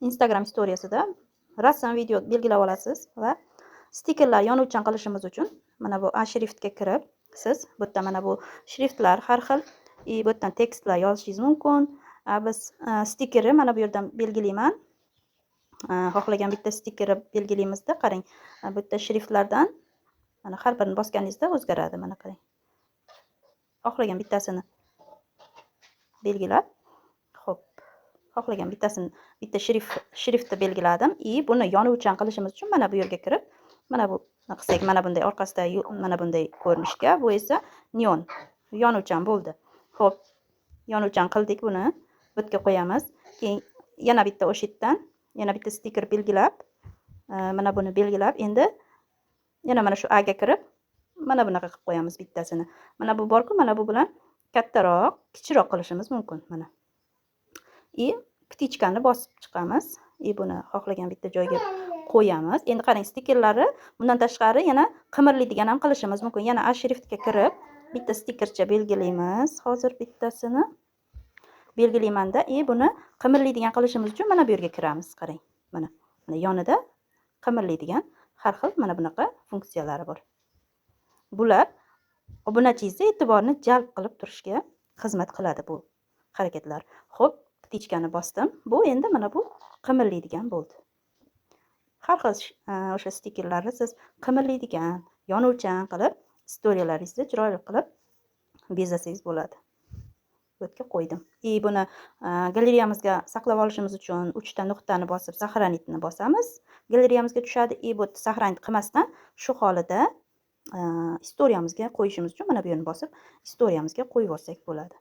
Instagram storiyasida rasm, video belgilab olasiz va stikerlar yonuvchan qilishimiz uchun mana bu A shriftga kirib, siz bu yerda mana bu shriftlar har xil, bu yerdan tekstlar yozishingiz mumkin. Biz stikerni mana bu yerdan belgilayman. Xohlagan bitta stikerni belgilaymizda, qarang. Bu yerda shriftlardan mana har birini bosganingizda o'zgaradi, mana qarang. Xohlagan bittasini belgilab, xo'p, xohlagan bittasini bitta shriftni belgiladim. Buni yonuvchan qilishimiz uchun mana bu yerga kirib, mana bu qilsak, mana bunday orqasida mana bunday ko'rinishga, bu esa neon, yonuvchan bo'ldi. Xo'p, yonuvchan qildik buni. Bu yerga qo'yamiz. Keyin yana bitta o'sha yerdan yana bitta stiker belgilab, mana buni belgilab, endi yana mana shu A ga kirib, mana bunaqa qilib qo'yamiz bittasini. Mana bu bor-ku, mana bu bilan kattaroq, kichikroq qilishimiz mumkin mana. Ptichkani bosib chiqamiz. Buni xohlagan bitta joyga qo'yamiz. Endi qarang, stikerlari bundan tashqari yana qimirlaydigan ham qilishimiz mumkin. Yana A shriftga kirib, bitta stikercha belgilaymiz. Hozir bittasini belgilaymanda, buni qimirlaydigan qilishimiz uchun mana bu yerga kiramiz, qarang. Mana yonida qimirlaydigan har xil mana bunaqa funksiyalari bor. Bular obunachingizning e'tiborini jalb qilib turishga xizmat qiladi bu harakatlar. Xo'p, ptichkani bosdim. Bu endi mana bu qimirlaydigan bo'ldi. Har xil o'sha stikerlarni siz qimirlaydigan, yonuvchan qilib, storiyalaringizni chiroyli qilib bezasangiz bo'ladi. Bu yerga qo'ydim. Buni galereyamizga saqlab olishimiz uchun 3 ta nuqtani bosib, сохранitni bosamiz. Galereyamizga tushadi. Bu сохранить qilmasdan shu holida istoriyamizga qo'yishimiz uchun mana bu yerni bosib, istoriyamizga qo'yib olsak bo'ladi.